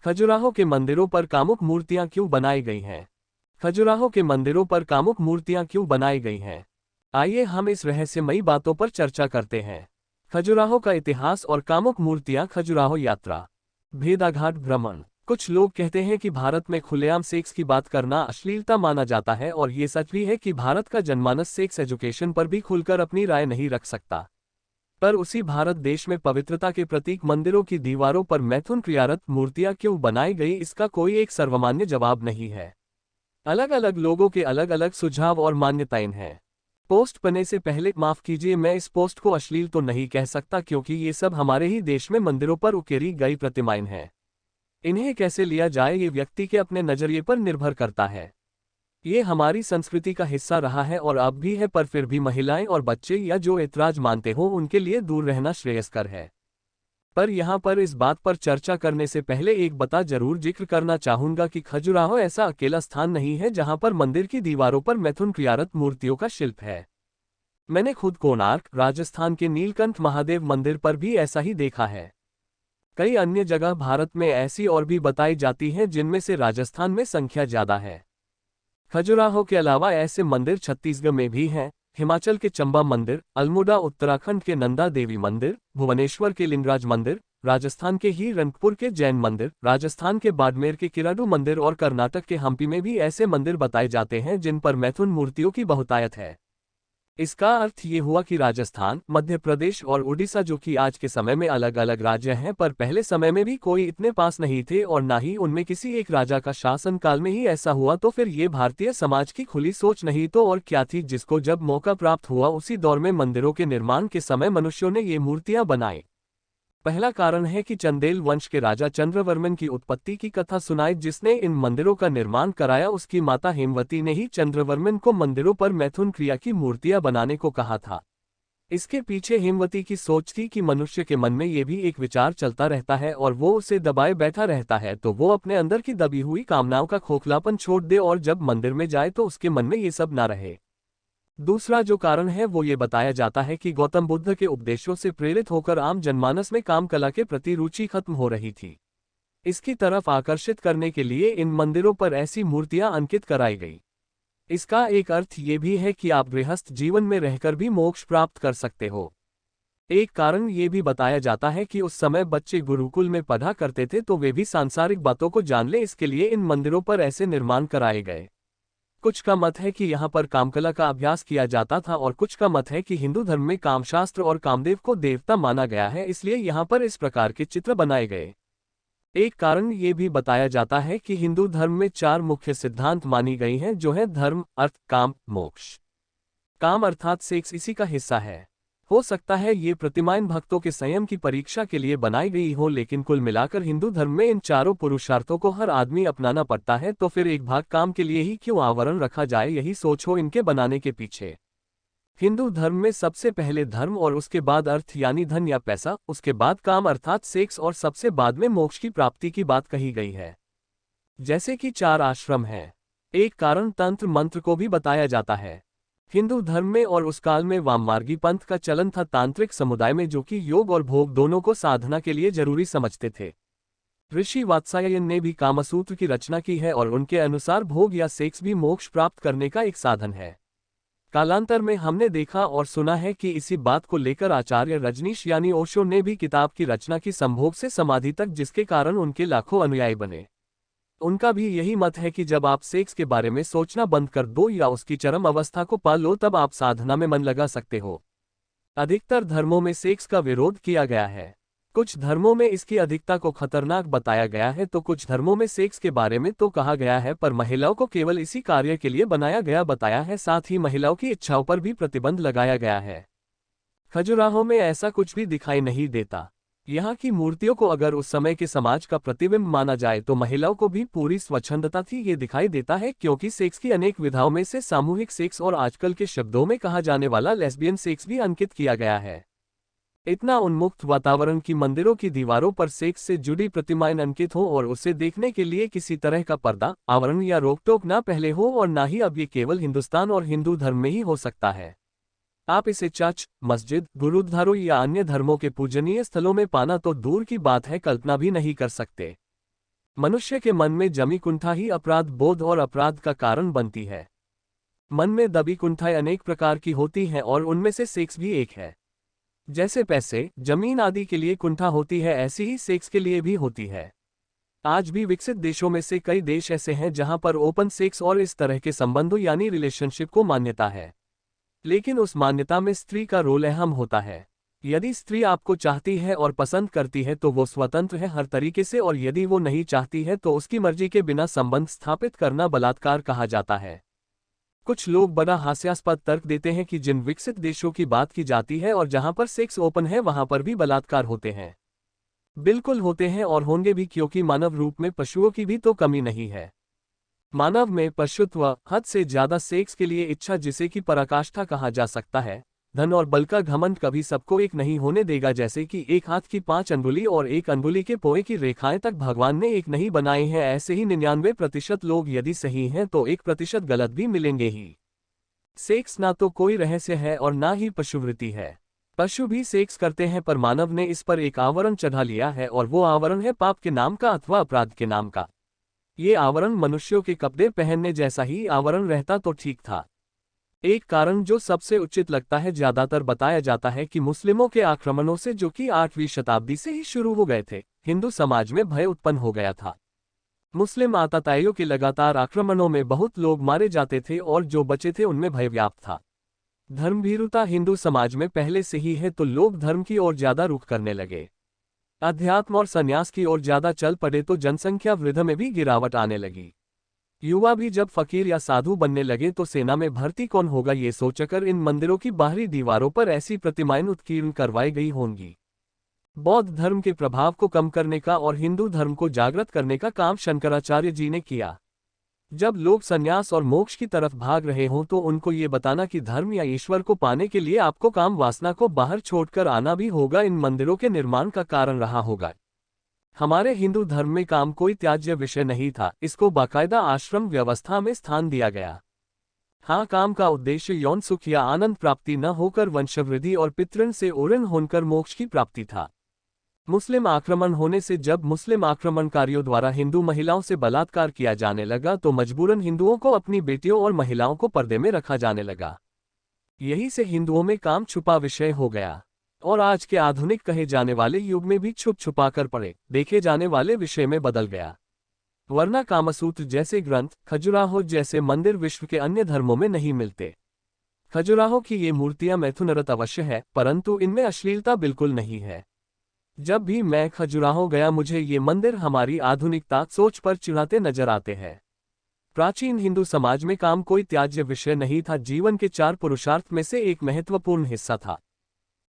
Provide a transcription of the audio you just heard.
खजुराहो के मंदिरों पर कामुक मूर्तियां क्यों बनाई गई हैं? खजुराहो के मंदिरों पर कामुक मूर्तियां क्यों बनाई गई हैं? आइए हम इस रहस्यमयी बातों पर चर्चा करते हैं। खजुराहो का इतिहास और कामुक मूर्तियां। खजुराहो यात्रा। भेदाघाट भ्रमण। कुछ लोग कहते हैं कि भारत में खुलेआम सेक्स की बात करना अश्लीलता माना जाता है, और ये सच भी है कि भारत का जनमानस सेक्स एजुकेशन पर भी खुलकर अपनी राय नहीं रख सकता। पर उसी भारत देश में पवित्रता के प्रतीक मंदिरों की दीवारों पर मैथुन क्रियारत मूर्तियां क्यों बनाई गई, इसका कोई एक सर्वमान्य जवाब नहीं है। अलग अलग लोगों के अलग अलग सुझाव और मान्यताएं हैं। पोस्ट करने से पहले माफ कीजिए, मैं इस पोस्ट को अश्लील तो नहीं कह सकता, क्योंकि ये सब हमारे ही देश में मंदिरों पर उकेरी गई प्रतिमाएं हैं। इन्हें कैसे लिया जाए ये व्यक्ति के अपने नजरिए पर निर्भर करता है। ये हमारी संस्कृति का हिस्सा रहा है और अब भी है, पर फिर भी महिलाएं और बच्चे या जो ऐतराज मानते हो उनके लिए दूर रहना श्रेयस्कर है। पर यहाँ पर इस बात पर चर्चा करने से पहले एक बात जरूर जिक्र करना चाहूंगा कि खजुराहो ऐसा अकेला स्थान नहीं है जहाँ पर मंदिर की दीवारों पर मैथुन क्रियारत मूर्तियों का शिल्प है। मैंने खुद कोणार्क राजस्थान के नीलकंठ महादेव मंदिर पर भी ऐसा ही देखा है। कई अन्य जगह भारत में ऐसी और भी बताई जाती हैं, जिनमें से राजस्थान में संख्या ज्यादा है। खजुराहो के अलावा ऐसे मंदिर छत्तीसगढ़ में भी हैं। हिमाचल के चंबा मंदिर, अल्मोड़ा उत्तराखंड के नंदा देवी मंदिर, भुवनेश्वर के लिंगराज मंदिर, राजस्थान के ही रंगपुर के जैन मंदिर, राजस्थान के बाड़मेर के किराडू मंदिर और कर्नाटक के हम्पी में भी ऐसे मंदिर बताए जाते हैं जिन पर मैथुन मूर्तियों की बहुतायत है। इसका अर्थ ये हुआ कि राजस्थान, मध्य प्रदेश और उड़ीसा, जो कि आज के समय में अलग अलग राज्य हैं, पर पहले समय में भी कोई इतने पास नहीं थे और ना ही उनमें किसी एक राजा का शासन काल में ही ऐसा हुआ, तो फिर ये भारतीय समाज की खुली सोच नहीं तो और क्या थी, जिसको जब मौका प्राप्त हुआ उसी दौर में मंदिरों के निर्माण के समय मनुष्यों ने ये मूर्तियां बनाई। पहला कारण है कि चंदेल वंश के राजा चंद्रवर्मन की उत्पत्ति की कथा सुनाई, जिसने इन मंदिरों का निर्माण कराया। उसकी माता हेमवती ने ही चंद्रवर्मन को मंदिरों पर मैथुन क्रिया की मूर्तियां बनाने को कहा था। इसके पीछे हेमवती की सोच थी कि मनुष्य के मन में ये भी एक विचार चलता रहता है और वो उसे दबाए बैठा रहता है, तो वो अपने अंदर की दबी हुई कामनाओं का खोखलापन छोड़ दे और जब मंदिर में जाए तो उसके मन में ये सब ना रहे। दूसरा जो कारण है वो ये बताया जाता है कि गौतम बुद्ध के उपदेशों से प्रेरित होकर आम जनमानस में काम कला के प्रति रुचि खत्म हो रही थी। इसकी तरफ आकर्षित करने के लिए इन मंदिरों पर ऐसी मूर्तियां अंकित कराई गई। इसका एक अर्थ ये भी है कि आप गृहस्थ जीवन में रहकर भी मोक्ष प्राप्त कर सकते हो। एक कारण ये भी बताया जाता है कि उस समय बच्चे गुरुकुल में पढ़ा करते थे, तो वे भी सांसारिक बातों को जान ले, इसके लिए इन मंदिरों पर ऐसे निर्माण कराए गए। कुछ का मत है कि यहाँ पर कामकला का अभ्यास किया जाता था और कुछ का मत है कि हिंदू धर्म में कामशास्त्र और कामदेव को देवता माना गया है, इसलिए यहाँ पर इस प्रकार के चित्र बनाए गए। एक कारण ये भी बताया जाता है कि हिंदू धर्म में 4 मुख्य सिद्धांत मानी गई हैं, जो है धर्म, अर्थ, काम, मोक्ष। काम अर्थात सेक्स इसी का हिस्सा है। हो सकता है ये प्रतिमाएं भक्तों के संयम की परीक्षा के लिए बनाई गई हो, लेकिन कुल मिलाकर हिंदू धर्म में इन चारों पुरुषार्थों को हर आदमी अपनाना पड़ता है, तो फिर एक भाग काम के लिए ही क्यों आवरण रखा जाए, यही सोच हो इनके बनाने के पीछे। हिंदू धर्म में सबसे पहले धर्म और उसके बाद अर्थ यानी धन या पैसा, उसके बाद काम अर्थात सेक्स और सबसे बाद में मोक्ष की प्राप्ति की बात कही गई है। जैसे कि 4 आश्रम हैं। एक कारण तंत्र मंत्र को भी बताया जाता है। हिंदू धर्म में और उस काल में वाममार्गी पंथ का चलन था तांत्रिक समुदाय में, जो कि योग और भोग दोनों को साधना के लिए जरूरी समझते थे। ऋषि वात्सायन ने भी कामसूत्र की रचना की है और उनके अनुसार भोग या सेक्स भी मोक्ष प्राप्त करने का एक साधन है। कालांतर में हमने देखा और सुना है कि इसी बात को लेकर आचार्य रजनीश यानी ओशो ने भी किताब की रचना की, संभोग से समाधि तक, जिसके कारण उनके लाखों अनुयायी बने। उनका भी यही मत है कि जब आप सेक्स के बारे में सोचना बंद कर दो या उसकी चरम अवस्था को पा लो, तब आप साधना में मन लगा सकते हो। अधिकतर धर्मों में सेक्स का विरोध किया गया है। कुछ धर्मों में इसकी अधिकता को खतरनाक बताया गया है, तो कुछ धर्मों में सेक्स के बारे में तो कहा गया है, पर महिलाओं को केवल इसी कार्य के लिए बनाया गया बताया है। साथ ही महिलाओं की इच्छाओं पर भी प्रतिबंध लगाया गया है। खजुराहो में ऐसा कुछ भी दिखाई नहीं देता। यहाँ की मूर्तियों को अगर उस समय के समाज का प्रतिबिंब माना जाए तो महिलाओं को भी पूरी स्वच्छंदता थी, ये दिखाई देता है, क्योंकि सेक्स की अनेक विधाओं में से सामूहिक सेक्स और आजकल के शब्दों में कहा जाने वाला लेस्बियन सेक्स भी अंकित किया गया है। इतना उन्मुक्त वातावरण की मंदिरों की दीवारों पर सेक्स से जुड़ी प्रतिमाएं अंकित हो और उसे देखने के लिए किसी तरह का पर्दा, आवरण या रोकटोक ना पहले हो, और ना ही अब ये केवल हिंदुस्तान और हिंदू धर्म में ही हो सकता है। आप इसे चर्च, मस्जिद, गुरुद्वारों या अन्य धर्मों के पूजनीय स्थलों में पाना तो दूर की बात है, कल्पना भी नहीं कर सकते। मनुष्य के मन में जमी कुंठा ही अपराध बोध और अपराध का कारण बनती है। मन में दबी कुंठाएं अनेक प्रकार की होती हैं और उनमें से सेक्स भी एक है। जैसे पैसे, जमीन आदि के लिए कुंठा होती है, ऐसी ही सेक्स के लिए भी होती है। आज भी विकसित देशों में से कई देश ऐसे हैं जहां पर ओपन सेक्स और इस तरह के संबंधों यानी रिलेशनशिप को मान्यता है। लेकिन उस मान्यता में स्त्री का रोल अहम होता है। यदि स्त्री आपको चाहती है और पसंद करती है तो वो स्वतंत्र है हर तरीके से, और यदि वो नहीं चाहती है तो उसकी मर्जी के बिना संबंध स्थापित करना बलात्कार कहा जाता है। कुछ लोग बड़ा हास्यास्पद तर्क देते हैं कि जिन विकसित देशों की बात की जाती है और जहां पर सेक्स ओपन है वहां पर भी बलात्कार होते हैं। बिल्कुल होते हैं और होंगे भी, क्योंकि मानव रूप में पशुओं की भी तो कमी नहीं है। मानव में पशुत्व, हद से ज्यादा सेक्स के लिए इच्छा जिसे कि पराकाष्ठा कहा जा सकता है, धन और बल का घमंड कभी सबको एक नहीं होने देगा। जैसे कि एक हाथ की 5 अंगुली और एक अंगुली के पोए की रेखाएं तक भगवान ने एक नहीं बनाई हैं, ऐसे ही 99% लोग यदि सही हैं तो 1% गलत भी मिलेंगे ही। सेक्स ना तो कोई रहस्य है और ना ही पशुवृत्ति है। पशु भी सेक्स करते हैं, पर मानव ने इस पर एक आवरण चढ़ा लिया है और वो आवरण है पाप के नाम का अथवा अपराध के नाम का। ये आवरण मनुष्यों के कपड़े पहनने जैसा ही आवरण रहता तो ठीक था। एक कारण जो सबसे उचित लगता है, ज्यादातर बताया जाता है कि मुस्लिमों के आक्रमणों से, जो कि 8वीं शताब्दी से ही शुरू हो गए थे, हिंदू समाज में भय उत्पन्न हो गया था। मुस्लिम आतताइयों के लगातार आक्रमणों में बहुत लोग मारे जाते थे और जो बचे थे उनमें भय व्याप्त था। धर्मभीरुता हिंदू समाज में पहले से ही है तो लोग धर्म की ओर ज्यादा रुख करने लगे। अध्यात्म और संन्यास की ओर ज्यादा चल पड़े तो जनसंख्या वृद्धि में भी गिरावट आने लगी। युवा भी जब फकीर या साधु बनने लगे तो सेना में भर्ती कौन होगा ये सोचकर इन मंदिरों की बाहरी दीवारों पर ऐसी प्रतिमाएं उत्कीर्ण करवाई गई होंगी। बौद्ध धर्म के प्रभाव को कम करने का और हिंदू धर्म को जागृत करने का काम शंकराचार्य जी ने किया। जब लोग संन्यास और मोक्ष की तरफ भाग रहे हों तो उनको ये बताना कि धर्म या ईश्वर को पाने के लिए आपको काम वासना को बाहर छोड़कर आना भी होगा, इन मंदिरों के निर्माण का कारण रहा होगा। हमारे हिंदू धर्म में काम कोई त्याज्य विषय नहीं था, इसको बाकायदा आश्रम व्यवस्था में स्थान दिया गया। हाँ, काम का उद्देश्य यौन सुख या आनंद प्राप्ति न होकर वंशवृद्धि और पितृण से ओरण होकर मोक्ष की प्राप्ति था। मुस्लिम आक्रमण होने से जब मुस्लिम आक्रमणकारियों द्वारा हिंदू महिलाओं से बलात्कार किया जाने लगा तो मजबूरन हिंदुओं को अपनी बेटियों और महिलाओं को पर्दे में रखा जाने लगा। यही से हिंदुओं में काम छुपा विषय हो गया और आज के आधुनिक कहे जाने वाले युग में भी छुप छुपा कर पड़े देखे जाने वाले विषय में बदल गया। वरना कामसूत्र जैसे ग्रंथ, खजुराहो जैसे मंदिर विश्व के अन्य धर्मों में नहीं मिलते। खजुराहो की ये मूर्तियां मैथुनरत अवश्य है, परंतु इनमें अश्लीलता बिल्कुल नहीं है। जब भी मैं खजुराहो गया मुझे ये मंदिर हमारी आधुनिकता सोच पर चिढ़ाते नजर आते हैं। प्राचीन हिंदू समाज में काम कोई त्याज्य विषय नहीं था, जीवन के 4 पुरुषार्थ में से एक महत्वपूर्ण हिस्सा था।